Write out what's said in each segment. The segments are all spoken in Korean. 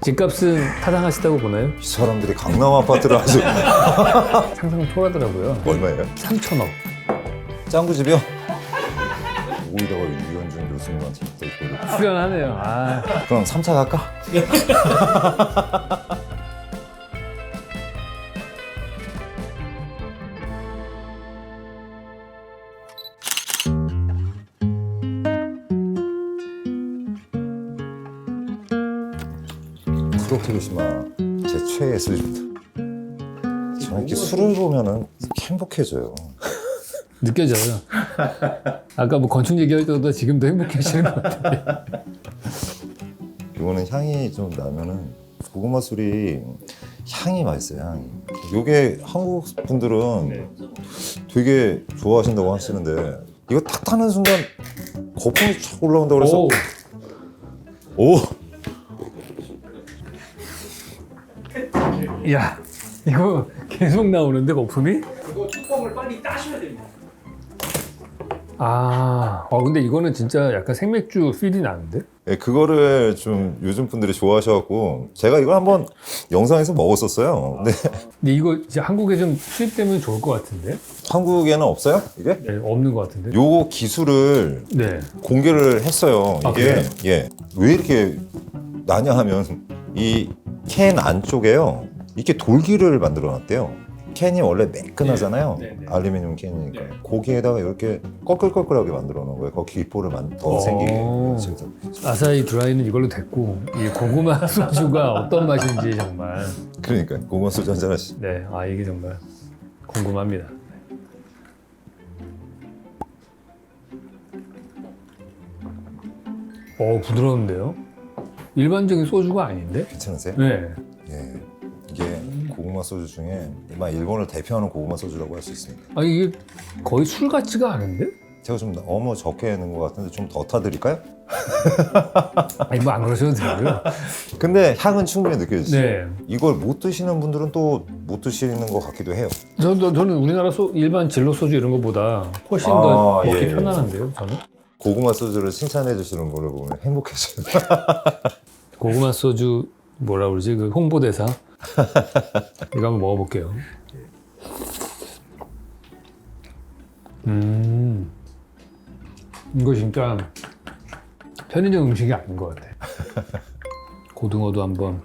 집값은 타당하시다고 보나요? 이 사람들이 강남 아파트를 아주 상상 초월하더라고요. 얼마예요? 3천억. 짱구집이요? 오이다가 유현준 교수님한테 또 이거를 후련하네요. 아, 그럼 3차 갈까? 프로테기시마 제 최애 술입니다. 저는 이렇게 술을 보면은 행복해져요. 느껴져요. 아까 뭐 건축 얘기할 때보다 지금도 행복해지는 것 같아요. 이거는 향이 좀 나면은 고구마 술이 향이 맛있어요. 향이. 이게 한국 분들은 되게 좋아하신다고 하시는데 이거 탁 타는 순간 거품이 쫙 올라온다고 그래서 오. 오! 이야, 이거 계속 나오는데 거품이? 이거 뚜껑을 빨리 따셔야 됩니다. 아, 근데 이거는 진짜 약간 생맥주 필이 나는데? 예, 그거를 좀 요즘 분들이 좋아하셔갖고 제가 이걸 한번 영상에서 먹었었어요. 근데 근데 이거 이제 한국에 좀 수입되면 좋을 것 같은데? 한국에는 없어요? 이게? 네, 없는 것 같은데? 요 기술을 네. 공개를 했어요. 아, 이게 그래요? 예, 왜 이렇게 나냐 하면 이 캔 안쪽에요. 이렇게 돌기를 만들어 놨대요. 캔이 원래 매끈하잖아요. 네, 네. 알루미늄 캔이니까. 네. 거기에다가 이렇게 꺼끌꺼끌하게 만들어 놓은 거예요. 거기 기포를 더 생기게. 그래서 아사히 드라이는 이걸로 됐고, 이 고구마 소주가 어떤 맛인지 정말. 그러니까 고구마 소주 한잔 하시죠. 네, 이게 정말 궁금합니다. 부드러운데요? 일반적인 소주가 아닌데? 괜찮으세요? 네. 예. 이게 고구마 소주 중에 아마 일본을 대표하는 고구마 소주라고 할 수 있습니다. 이게 거의 술 같지가 않은데? 제가 좀 너무 적게 넣은 것 같은데 좀 더 타드릴까요? 뭐 안 그러셔도 되고요. 근데 향은 충분히 느껴지시죠? 네. 이걸 못 드시는 분들은 또 못 드시는 것 같기도 해요. 저는 우리나라 일반 진로 소주 이런 것보다 훨씬 더 먹기 예. 편안한데요, 저는? 고구마 소주를 칭찬해 주시는 걸 보면 행복해져요. 고구마 소주 뭐라 그러지? 그 홍보대사. 이거 한번 먹어볼게요. 이거 진짜 편의점 음식이 아닌 것 같아. 고등어도 한번.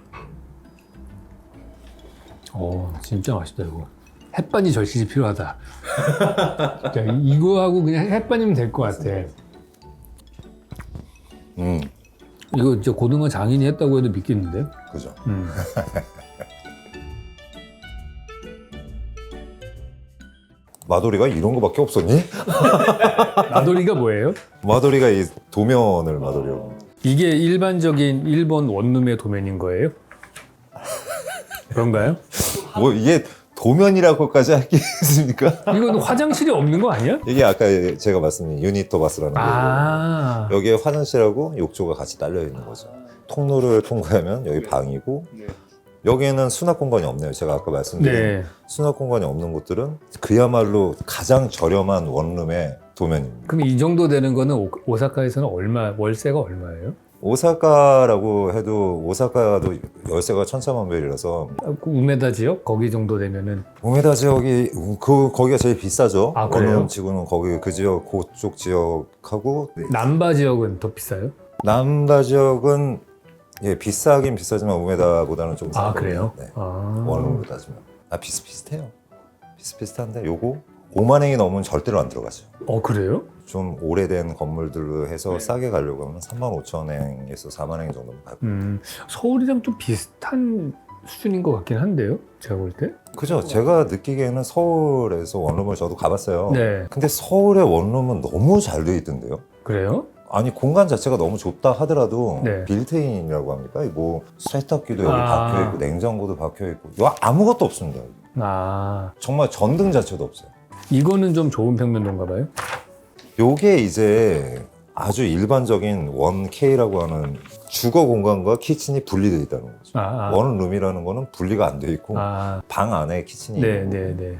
진짜 맛있다 이거. 햇반이 절실히 필요하다. 자, 이거하고 그냥 햇반이면 될 것 같아. 이거 진짜 고등어 장인이 했다고 해도 믿겠는데? 그죠? 마도리가 이런 거밖에 없었니? 마도리가 뭐예요? 마도리가 이 도면을 마도리라고. 이게 일반적인 일본 원룸의 도면인 거예요? 그런가요? 뭐 이게 도면이라고까지 하겠습니까? 이건 화장실이 없는 거 아니야? 이게 아까 제가 말씀드린 유니토 바스라는 거예요. 여기에 화장실하고 욕조가 같이 딸려 있는 거죠. 통로를 통과하면 여기 방이고 여기에는 수납 공간이 없네요. 제가 아까 말씀드린 네. 수납 공간이 없는 곳들은 그야말로 가장 저렴한 원룸의 도면입니다. 그럼 이 정도 되는 거는 오사카에서는 월세가 얼마예요? 오사카라고 해도 오사카도 열세가 천차만별이라서 우메다 지역? 거기 정도 되면은 우메다 지역이 거기가 제일 비싸죠. 아, 그래요? 원룸 지구는 거기 그 지역 그쪽 지역하고 남바 지역은 더 비싸요? 남바 지역은 예 비싸긴 비싸지만 우메다보다는 좀 싸요. 그래요? 네. 아. 원룸으로 따지면 비슷비슷해요. 비슷비슷한데 요거 5만 원이 넘으면 절대로 안 들어가죠. 그래요? 좀 오래된 건물들로 해서 싸게 가려고 하면 3만 5천 원에서 4만 원 정도면 가고. 서울이랑 좀 비슷한 수준인 것 같긴 한데요? 제가 볼 때? 그죠? 제가 느끼기에는 서울에서 원룸을 저도 가봤어요. 네. 근데 서울의 원룸은 너무 잘 돼 있던데요? 그래요? 아니 공간 자체가 너무 좁다 하더라도 네. 빌트인이라고 합니까? 뭐 세탁기도 여기 아. 박혀있고 냉장고도 박혀있고 여기 아무것도 없습니다. 정말 전등 자체도 없어요. 이거는 좀 좋은 평면도인가 봐요? 요게 이제 아주 일반적인 1K라고 하는 주거 공간과 키친이 분리되어 있다는 거죠. 원룸이라는 거는 분리가 안 돼 있고 방 안에 키친이 있는 네네네.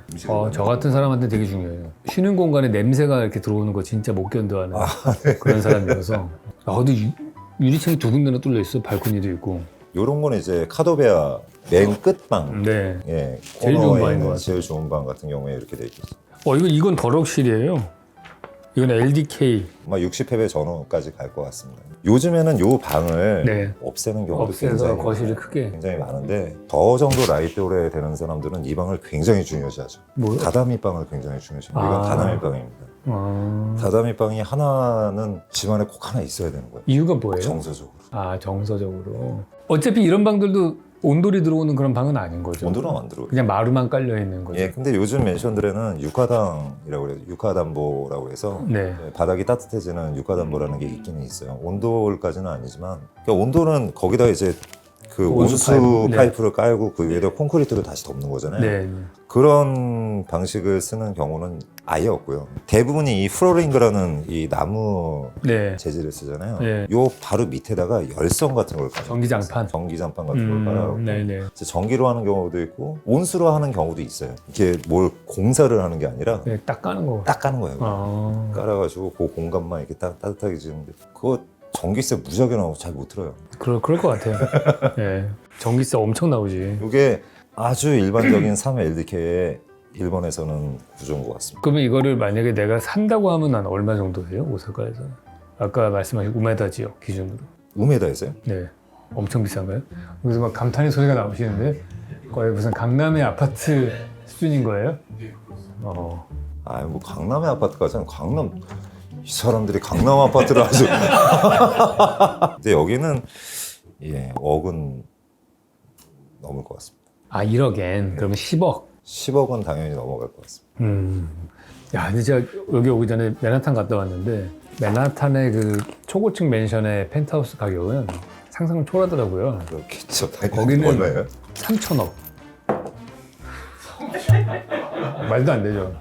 저 같은 사람한테 되게 중요해요. 쉬는 공간에 냄새가 이렇게 들어오는 거 진짜 못 견뎌하는 그런 사람이어서. 근데 유리창이 두 군데나 뚫려 있어. 발코니도 있고. 요런 거는 이제 카도베아 맨 끝방. 네. 예, 제일 좋은 코너에 방인 있는 것 제일 좋은 방 같은 경우에 이렇게 돼 있겠죠. 이건 더럭실이에요. 이건 LDK. 아마 60회배 전후까지 갈 것 같습니다. 요즘에는 요 방을 네. 없애는 경우도 없애서 거실을 크게. 굉장히 많은데 저 정도 나이 또래 되는 사람들은 이 방을 굉장히 중요시하죠. 뭐요? 다다미 방을 굉장히 중요시합니다. 이건 아. 다다미 방입니다. 다다미 방이 하나는 집안에 꼭 하나 있어야 되는 거예요. 이유가 뭐예요? 정서적으로. 정서적으로. 어차피 이런 방들도 온돌이 들어오는 그런 방은 아닌 거죠. 온도는 안 들어요. 그냥 마루만 깔려 있는 거죠. 예, 근데 요즘 맨션들에는 육하당이라고 그래요. 육하담보라고 해서 네. 바닥이 따뜻해지는 육하담보라는 게 있기는 있어요. 온돌까지는 아니지만 그러니까 온돌은 거기다 이제 그 온수 온수 파이프. 네. 파이프를 깔고 그 위에다 콘크리트를 다시 덮는 거잖아요. 네. 그런 방식을 쓰는 경우는 아예 없고요. 대부분이 이 플로링이라는 이 나무 네. 재질을 쓰잖아요. 네. 요 바로 밑에다가 열선 같은 걸 깔아요. 전기장판. 전기장판 같은 걸 깔아요. 네네. 이제 전기로 하는 경우도 있고 온수로 하는 경우도 있어요. 이렇게 뭘 공사를 하는 게 아니라 네, 딱 까는 거. 딱 까는 거예요. 아. 깔아가지고 그 공간만 이렇게 딱 따뜻하게 지는데 그거 전기세 무지하게 나오고 잘 못 들어요. 그럴 것 같아요. 네. 전기세 엄청 나오지. 이게 아주 일반적인 3LDK의 일본에서는 구조인 것 같습니다. 그러면 이거를 만약에 내가 산다고 하면 한 얼마 정도 돼요? 오사카에서? 아까 말씀하신 우메다 지역 기준으로. 우메다에서요? 네. 엄청 비싼가요? 그래서 막 감탄의 소리가 나오시는데 거의 무슨 강남의 아파트 수준인 거예요? 아, 뭐 강남의 아파트까지는 강남 이 사람들이 강남 아파트를 아주 근데 여기는 예, 억은 넘을 것 같습니다. 1억엔 그러면 10억. 10억은 당연히 넘어갈 것 같습니다. 야, 근데 제가 여기 오기 전에 맨하탄 갔다 왔는데 맨하탄의 그 초고층 맨션의 펜트하우스 가격은 상상을 초월하더라고요. 그렇겠죠. 거기는 얼마예요? 3천억. 말도 안 되죠.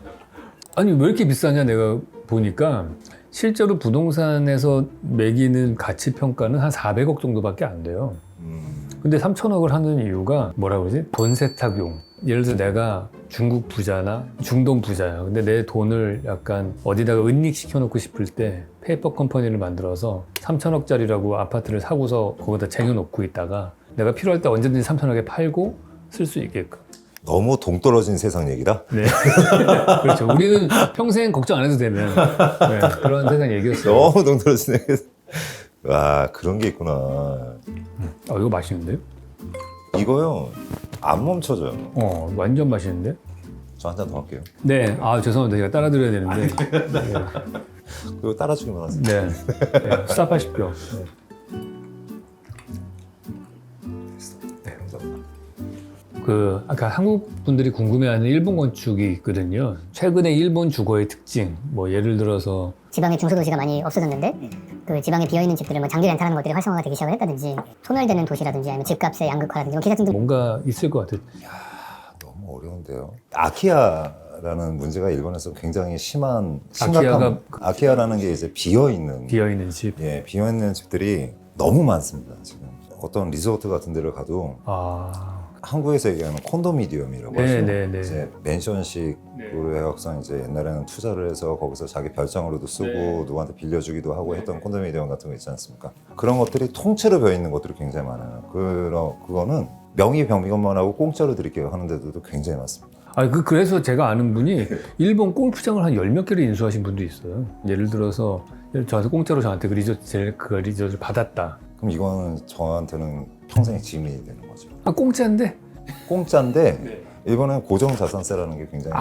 아니 왜 이렇게 비싸냐 내가 보니까 실제로 부동산에서 매기는 가치 평가는 한 400억 정도밖에 안 돼요. 근데 3천억을 하는 이유가 뭐라 그러지? 돈 세탁용. 예를 들어 내가 중국 부자나 중동 부자야. 근데 내 돈을 약간 어디다가 은닉시켜 놓고 싶을 때 페이퍼 컴퍼니를 만들어서 3천억짜리라고 아파트를 사고서 거기다 쟁여놓고 있다가 내가 필요할 때 언제든지 3천억에 팔고 쓸 수 있게끔. 너무 동떨어진 세상 얘기라? 네. 그렇죠. 우리는 평생 걱정 안 해도 되는 그런 세상 얘기였어요. 너무 동떨어진 얘기. 와, 그런 게 있구나. 이거 맛있는데요? 이거요, 안 멈춰져요. 완전 맛있는데? 저 한 잔 더 할게요. 네. 죄송합니다. 제가 따라드려야 되는데. 그리고 따라주기만 하세요. 네. 수납하십시오. 네, 감사합니다. 아까 한국 분들이 궁금해하는 일본 건축이 있거든요. 최근에 일본 주거의 특징, 뭐 예를 들어서 지방에 중소도시가 많이 없어졌는데 그 지방에 비어있는 집들을 뭐 장기 렌탈하는 것들이 활성화가 되기 시작을 했다든지 소멸되는 도시라든지 아니면 집값의 양극화라든지 뭐 기타 등등 뭔가 있을 것 같아요. 너무 어려운데요. 아키아라는 문제가 일본에서 굉장히 심각한. 아키아라는 게 이제 비어있는 집. 예, 비어있는 집들이 너무 많습니다. 지금 어떤 리조트 같은 데를 가도 한국에서 얘기하는 콘도미니엄이라고 하죠. 네. 이제 맨션식으로 해갖고 이제 옛날에는 투자를 해서 거기서 자기 별장으로도 쓰고 누구한테 빌려주기도 하고 했던 콘도미니엄 같은 거 있지 않습니까? 그런 것들이 통째로 비어 있는 것들이 굉장히 많아요. 그거는 명의 병비건만 하고 공짜로 드릴게요 하는 데도 굉장히 많습니다. 그래서 제가 아는 분이 일본 골프장을 한 10몇 개를 인수하신 분도 있어요. 예를 들어서 저한테 공짜로 저한테 그 리조트를 받았다. 그럼 이거는 저한테는 평생의 짐이 되는 거죠. 공짜인데? 공짜인데 일본은 고정자산세라는 게 굉장히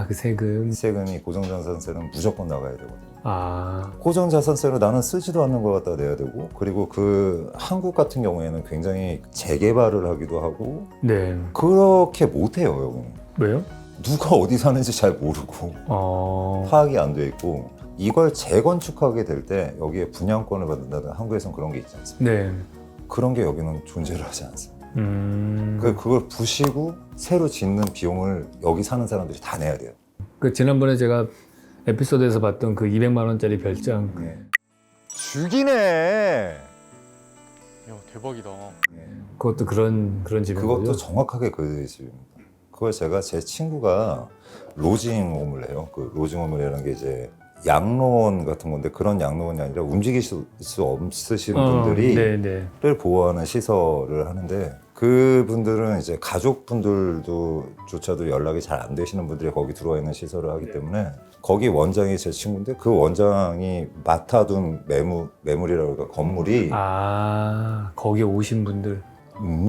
그 세금. 세금이 고정자산세는 무조건 나가야 되거든요. 고정자산세로 나는 쓰지도 않는 것 갖다 내야 되고, 그리고 그 한국 같은 경우에는 굉장히 재개발을 하기도 하고 네. 그렇게 못해요. 여기는 왜요? 누가 어디 사는지 잘 모르고 파악이 안 돼 있고, 이걸 재건축하게 될 때 여기에 분양권을 받는다든 한국에서는 그런 게 있지 않습니까? 네. 그런 게 여기는 존재를 하지 않습니다. 그걸 부시고 새로 짓는 비용을 여기 사는 사람들이 다 내야 돼요. 지난번에 제가 에피소드에서 봤던 그 200만 원짜리 별장. 죽이네. 야, 대박이다. 그것도 그런 집인 그것도 거죠? 정확하게 그 집입니다. 그걸 제가 제 친구가 로징홈을 해요. 그 로징홈이라는 게 이제 양로원 같은 건데 그런 양로원이 아니라 움직일 수 없으신 어, 분들이 네네. 를 보호하는 시설을 하는데 그분들은 이제 가족분들조차도 연락이 잘 안 되시는 분들이 거기 들어와 있는 시설을 하기 때문에 거기 원장이 제 친구인데 그 원장이 맡아둔 매물이라고 할까 건물이 거기 오신 분들.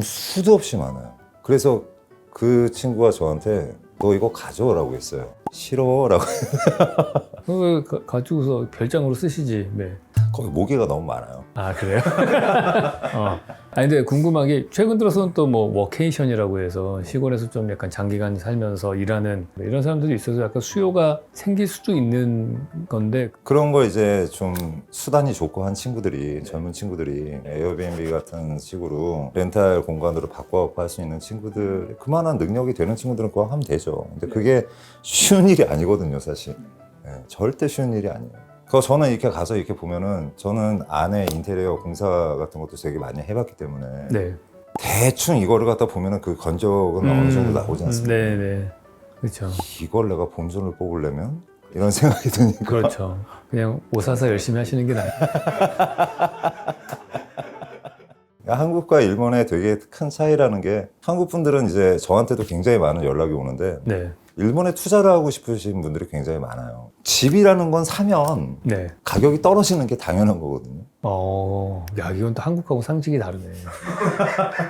수도 없이 많아요. 그래서 그 친구가 저한테 너 이거 가져오라고 했어요. 싫어라고. 가지고서 별장으로 쓰시지. 네. 거기 모기가 너무 많아요. 아, 그래요? 아니, 근데 궁금한 게, 최근 들어서는 또 뭐, 워케이션이라고 해서 시골에서 좀 약간 장기간 살면서 일하는 이런 사람들이 있어서 약간 수요가 생길 수도 있는 건데, 그런 거 이제 좀 수단이 좋고 한 친구들이, 젊은 친구들이 에어비앤비 같은 식으로 렌탈 공간으로 바꿔갖고 할 수 있는 친구들, 그만한 능력이 되는 친구들은 그거 하면 되죠. 근데 그게 쉬운 일이 아니거든요, 사실. 네, 절대 쉬운 일이 아니에요. 저는 이렇게 가서 이렇게 보면은 저는 안에 인테리어 공사 같은 것도 되게 많이 해봤기 때문에 네. 대충 이거를 갖다 보면은 그 건적은 어느 정도 나오지 않습니까? 네네. 그렇죠. 이걸 내가 본전을 뽑으려면 이런 생각이 드니까 그렇죠. 그냥 오사사 열심히 하시는 게 나아요. 한국과 일본의 되게 큰 차이라는 게 한국 분들은 이제 저한테도 굉장히 많은 연락이 오는데 네. 일본에 투자를 하고 싶으신 분들이 굉장히 많아요. 집이라는 건 사면 네. 가격이 떨어지는 게 당연한 거거든요. 야, 이건 또 한국하고 상식이 다르네.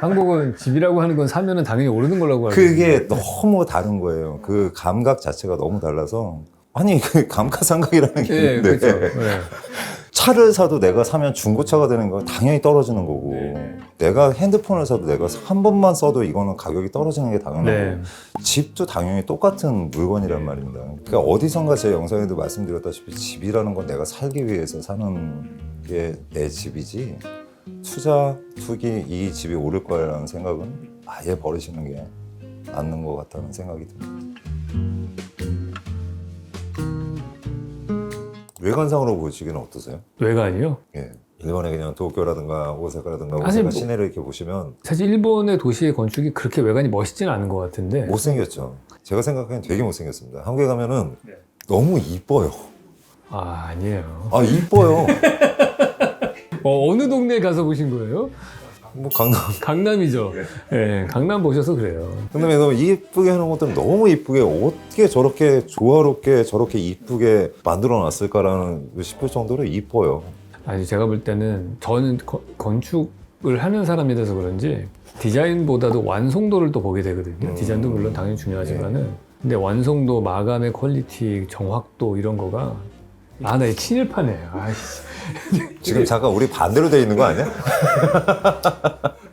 한국은 집이라고 하는 건 사면은 당연히 오르는 거라고 알고 그게 있는데. 너무 다른 거예요. 그 감각 자체가 너무 달라서 아니 그 감가상각이라는 게 네, 있는데 그렇죠. 네. 차를 사도 내가 사면 중고차가 되는 거 당연히 떨어지는 거고 네. 내가 핸드폰을 사도 내가 한 번만 써도 이거는 가격이 떨어지는 게 당연하고 네. 집도 당연히 똑같은 물건이란 말입니다. 그러니까 어디선가 제 영상에도 말씀드렸다시피 집이라는 건 내가 살기 위해서 사는 게 내 집이지 투기 이 집이 오를 거라는 생각은 아예 버리시는 게 맞는 것 같다는 생각이 듭니다. 외관상으로 보시기는 어떠세요? 외관이요? 예. 일본의 그냥 도쿄라든가 오사카라든가 사실 오사카 시내를 이렇게 보시면 사실 일본의 도시의 건축이 그렇게 외관이 멋있지는 않은 것 같은데. 못생겼죠. 제가 생각하기엔 되게 못생겼습니다. 한국에 가면은 네. 너무 이뻐요. 아니에요. 아 이뻐요. 어느 동네에 가서 보신 거예요? 뭐 강남. 강남이죠. 네, 강남 보셔서 그래요. 근데 너무 이쁘게 해놓은 것들은 너무 이쁘게 어떻게 저렇게 조화롭게 저렇게 이쁘게 만들어 놨을까라는 싶을 정도로 이뻐요. 아니, 제가 볼 때는 저는 건축을 하는 사람이 돼서 그런지 디자인보다도 완성도를 또 보게 되거든요. 디자인도 물론 당연히 중요하지만은 근데 완성도, 마감의 퀄리티, 정확도 이런 거가 나 친일파네. 아이씨. 지금 잠깐 우리 반대로 돼 있는 거 아니야?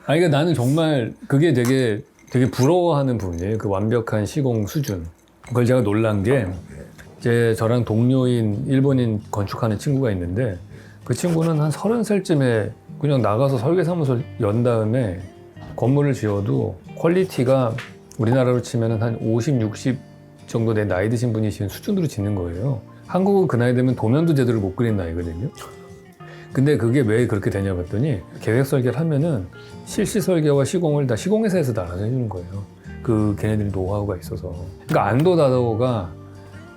그러니까 나는 정말 그게 되게 부러워하는 부분이에요. 그 완벽한 시공 수준. 그걸 제가 놀란 게 저랑 동료인 일본인 건축하는 친구가 있는데 그 친구는 한 30살쯤에 그냥 나가서 설계사무소 연 다음에 건물을 지어도 퀄리티가 우리나라로 치면 한 50, 60 정도 된 나이 드신 분이 지은 수준으로 짓는 거예요. 한국은 그 나이 되면 도면도 제대로 못 그린 나이거든요. 근데 그게 왜 그렇게 되냐 봤더니 계획 설계를 하면은 실시 설계와 시공을 다 시공회사에서 다 알아서 해주는 거예요. 그 걔네들이 노하우가 있어서. 그러니까 안도 다다오가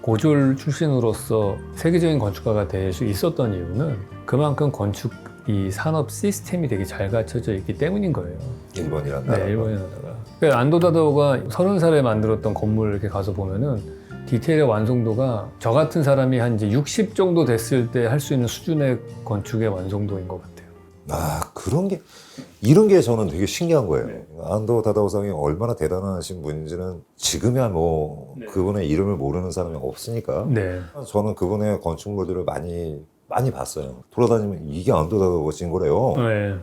고졸 출신으로서 세계적인 건축가가 될 수 있었던 이유는 그만큼 건축 이 산업 시스템이 되게 잘 갖춰져 있기 때문인 거예요. 일본이란 나라. 네, 일본에다가. 그러니까 안도 다다오가 30살에 만들었던 건물 이렇게 가서 보면은 디테일의 완성도가 저 같은 사람이 한 이제 60 정도 됐을 때 할 수 있는 수준의 건축의 완성도인 것 같아요. 아 이런 게 저는 되게 신기한 거예요. 안도 다다오상이 얼마나 대단하신 분인지는 지금이야 뭐 그분의 이름을 모르는 사람이 없으니까 네. 저는 그분의 건축물들을 많이 봤어요. 돌아다니면 이게 안도 다다오가 진 거래요. 네.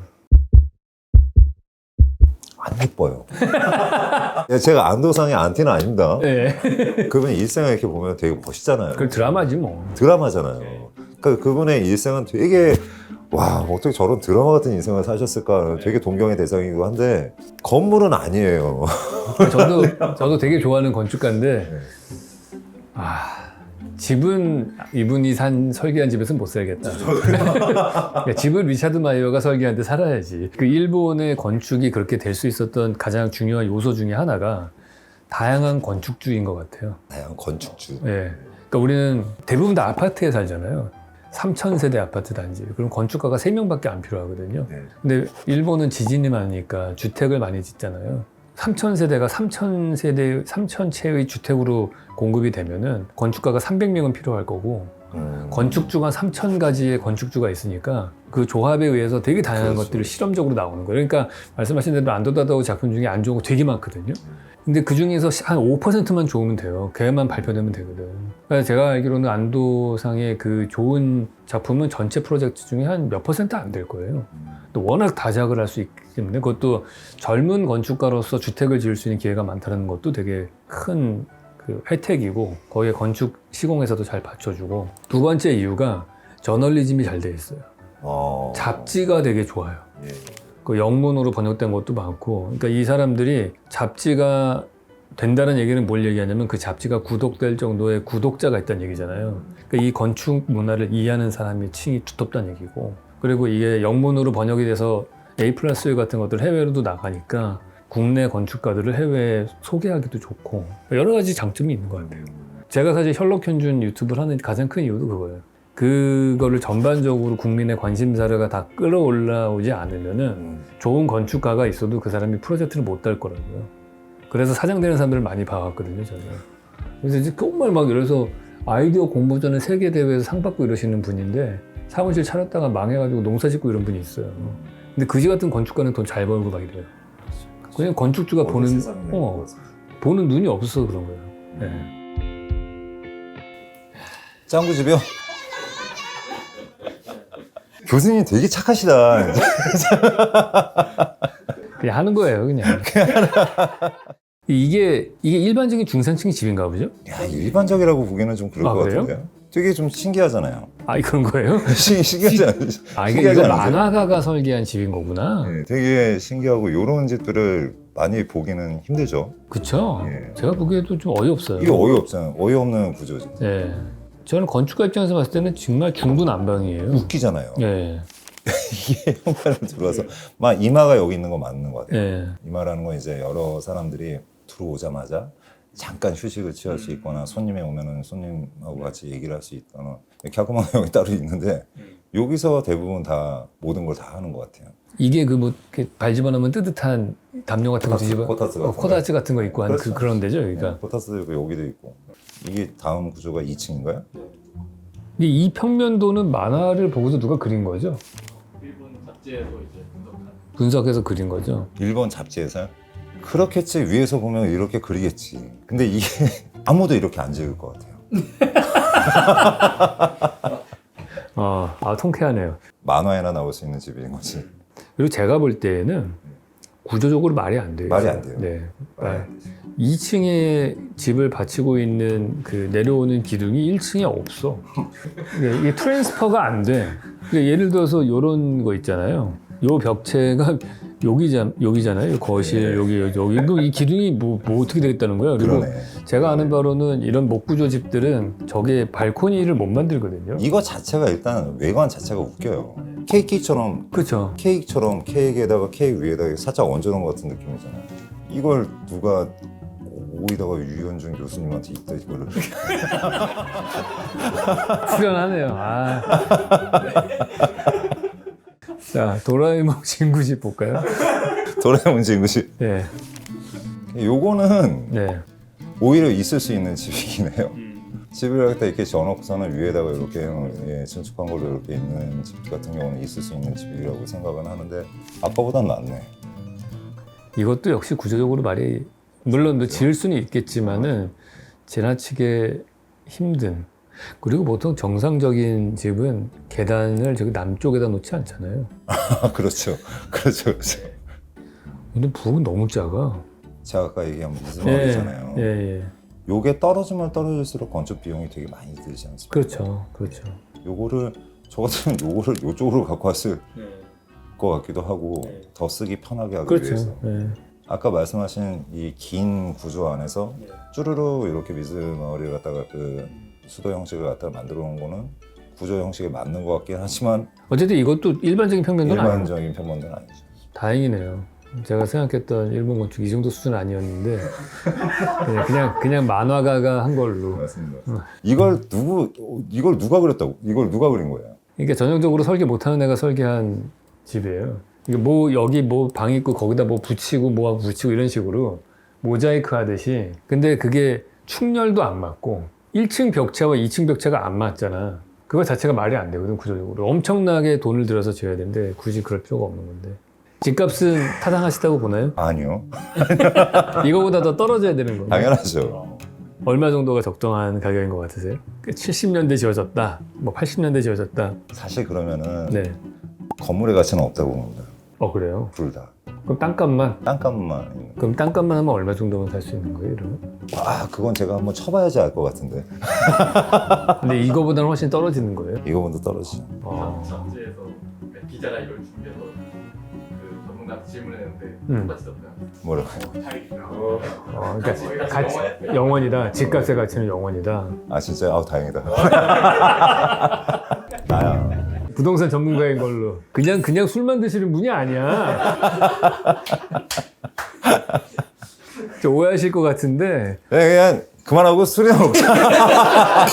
안 예뻐요. 제가 안도상의 안티는 아닙니다. 네. 그분의 일생을 이렇게 보면 되게 멋있잖아요. 그 드라마지 뭐. 드라마잖아요. 그러니까 그분의 일생은 되게 와 어떻게 저런 드라마 같은 인생을 사셨을까 되게 동경의 대상이기도 한데 건물은 아니에요. 저도 되게 좋아하는 건축가인데 집은 이분이 설계한 집에서는 못 살겠다. 그러니까 집을 리차드 마이어가 설계한 데 살아야지. 그 일본의 건축이 그렇게 될 수 있었던 가장 중요한 요소 중에 하나가 다양한 건축주인 것 같아요. 다양한 건축주. 예. 그러니까 우리는 대부분 다 아파트에 살잖아요. 3,000세대 아파트 단지. 그럼 건축가가 3명밖에 안 필요하거든요. 네. 근데 일본은 지진이 많으니까 주택을 많이 짓잖아요. 3,000세대가 3,000세대, 3,000채의 주택으로 공급이 되면은 건축가가 300명은 필요할 거고 건축주가 3,000가지의 건축주가 있으니까 그 조합에 의해서 되게 다양한 그렇죠. 것들이 실험적으로 나오는 거예요. 그러니까 말씀하신 대로 안도다다오 작품 중에 안 좋은 거 되게 많거든요. 근데 그 중에서 한 5%만 좋으면 돼요. 걔만 발표되면 되거든. 그러니까 제가 알기로는 안도상의 그 좋은 작품은 전체 프로젝트 중에 한 몇 퍼센트 안 될 거예요. 또 워낙 다작을 할 수 있기 때문에 그것도 젊은 건축가로서 주택을 지을 수 있는 기회가 많다는 것도 되게 큰 그 혜택이고 거기에 건축 시공에서도 잘 받쳐주고 두 번째 이유가 저널리즘이 잘 돼 있어요. 잡지가 되게 좋아요. 예. 그 영문으로 번역된 것도 많고 그러니까 이 사람들이 잡지가 된다는 얘기는 뭘 얘기하냐면 그 잡지가 구독될 정도의 구독자가 있다는 얘기잖아요. 그러니까 이 건축 문화를 이해하는 사람이 층이 두텁다는 얘기고 그리고 이게 영문으로 번역이 돼서 A+, 같은 것들 해외로도 나가니까 국내 건축가들을 해외에 소개하기도 좋고 여러 가지 장점이 있는 것 같아요. 제가 사실 셜록 현준 유튜브를 하는 가장 큰 이유도 그거예요. 그거를 전반적으로 국민의 관심사가 다 끌어올라오지 않으면은 좋은 건축가가 있어도 그 사람이 프로젝트를 못 달 거라고요. 그래서 사장되는 사람들을 많이 봐왔거든요, 저는. 그래서 이제 정말 막 이래서 아이디어 공모전에 세계 대회에서 상 받고 이러시는 분인데 사무실 차렸다가 망해가지고 농사 짓고 이런 분이 있어요. 근데 그지 같은 건축가는 돈 잘 벌고 막 이래요. 그냥 건축주가 보는 눈이 없어서 그런 거예요. 네. 짱구집이요? 교수님 되게 착하시다. 그냥 하는 거예요, 그냥. 이게 일반적인 중산층 집인가 보죠? 야, 일반적이라고 보기에는 좀 그럴 아, 것 그래요? 같은데요? 되게 좀 신기하잖아요. 아, 그런 거예요? 신기하지 않으세요? 아, 이게 신기하지 이거 않으세요? 만화가가 설계한 집인 거구나. 네, 되게 신기하고 이런 집들을 많이 보기는 힘들죠. 그쵸? 예. 제가 보기에도 좀 어이없어요. 이게 어이없잖아요. 어이없는 구조지. 네. 저는 건축가 입장에서 봤을 때는 정말 중구난방이에요. 웃기잖아요. 예. 이게 현관을 들어와서 막 이마가 여기 있는 거 맞는 것 같아요. 예. 이마라는 건 이제 여러 사람들이 들어오자마자 잠깐 휴식을 취할 수 있거나 손님이 오면은 손님하고 같이 얘기를 할 수 있거나 갸구멍이 여기 따로 있는데 여기서 대부분 다 모든 걸 다 하는 것 같아요. 이게 그 뭐 발 집어넣으면 뜨뜻한 담요 같은 거 뒤집어 코타츠 같은 거. 코다츠 같은 거 있고 하는 그렇죠. 그런 데죠, 여기가. 포타스도 있고 여기도 있고. 이게 다음 구조가 2층인가요? 근데 이 평면도는 만화를 보고서 누가 그린 거죠? 일본 잡지에서 이제 분석한 분석해서 그린 거죠. 일본 잡지에서요? 그렇겠지. 위에서 보면 이렇게 그리겠지. 근데 이게 아무도 이렇게 안 지을 것 같아요. 통쾌하네요. 만화에나 나올 수 있는 집인 거지. 그리고 제가 볼 때에는 구조적으로 말이 안 돼요. 말이 안 돼요. 네. 네. 2층에 집을 받치고 있는 그 내려오는 기둥이 1층에 없어. 이게 트랜스퍼가 안 돼. 그러니까 예를 들어서 이런 거 있잖아요. 요 벽체가 여기잖아요. 거실, 여기. 그럼 이 기둥이 뭐 어떻게 되겠다는 거야? 그리고 그러네. 제가 아는 바로는 이런 목구조 집들은 저게 발코니를 못 만들거든요. 이거 자체가 일단 외관 자체가 웃겨요. 케이크처럼 그렇죠. 케이크에다가 케이크 위에다가 살짝 얹어놓은 것 같은 느낌이잖아요. 이걸 누가 오이다가 유현준 교수님한테 이따 이거를 후련하네요. 아. 자, 도라에몽 친구집 볼까요? 도라에몽 친구집. 네. 요거는 네. 오히려 있을 수 있는 집이긴 해요. 집을 갖다 이렇게 져놓고서는 위에다가 이렇게 증축한 걸로 이렇게 있는 집 같은 경우는 있을 수 있는 집이라고 생각은 하는데 아까보단 낫네. 이것도 역시 구조적으로 말이 물론 뭐 지을 수는 있겠지만은 지나치게 힘든. 그리고 보통 정상적인 집은 계단을 저기 남쪽에다 놓지 않잖아요. 아, 그렇죠. 그렇죠. 근데 부엌은 너무 작아. 제가 아까 얘기한 미즈마을이잖아요. 예. 요게 떨어지면 떨어질수록 건축 비용이 되게 많이 들지 않습니까? 그렇죠. 요거를 저 같으면 요거를 요쪽으로 갖고 왔을 것 같기도 하고 더 쓰기 편하게 하기 위해서. 그렇죠. 예. 아까 말씀하신 이 긴 구조 안에서 쭈루루 이렇게 미즈마을을 갖다가 그 수도 형식을 갖다가 만들어 놓은 거는 구조 형식에 맞는 것 같긴 하지만 어쨌든 이것도 일반적인 평면도는 아니에요. 일반적인 편만은 아니죠. 다행이네요. 제가 생각했던 일본 건축 이 정도 수준 아니었는데 그냥 만화가가 한 걸로. 맞습니다. 이걸 누가 그렸다고? 이걸 누가 그린 거예요? 그러니까 전형적으로 설계 못하는 애가 설계한 집이에요. 이게 뭐 여기 뭐 방 있고 거기다 뭐 붙이고 뭐 붙이고 이런 식으로 모자이크 하듯이. 근데 그게 충렬도 안 맞고 1층 벽체와 2층 벽체가 안 맞잖아. 그거 자체가 말이 안 되거든, 구조적으로. 엄청나게 돈을 들여서 지어야 되는데 굳이 그럴 필요가 없는 건데. 집값은 타당하시다고 보나요? 아니요. 이거보다 더 떨어져야 되는 건가요? 당연하죠. 얼마 정도가 적정한 가격인 것 같으세요? 70년대 지어졌다, 뭐 80년대 지어졌다. 사실 그러면은 네. 건물의 가치는 없다고 봅니다. 그래요? 둘 다. 그럼 땅값만? 땅값만. 있는 거. 그럼 땅값만 하면 얼마 정도면 살 수 있는 거예요, 이러면? 그건 제가 한번 쳐봐야지 알 것 같은데. 근데 이거보다는 훨씬 떨어지는 거예요? 이거보다 떨어지죠. 잡지에서 기자가 이걸 준비해서 그 전문가한테 질문했는데 똑같이 답변. 뭐라고? 그러니까 가치, 영원이다. 집값의 가치는 영원이다. 진짜요? 다행이다. 나야. 부동산 전문가인 걸로. 그냥 술만 드시는 분이 아니야. 저 오해하실 것 같은데. 그냥 그만하고 술이나 먹자.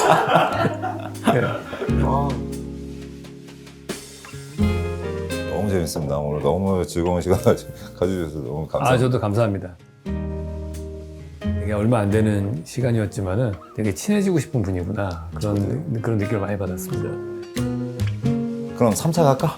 너무 재밌습니다. 오늘 너무 즐거운 시간 가져주셔서 너무 감사합니다. 저도 감사합니다. 이게 얼마 안 되는 시간이었지만은 되게 친해지고 싶은 분이구나. 그런 느낌을 많이 받았습니다. 그럼 3차 갈까?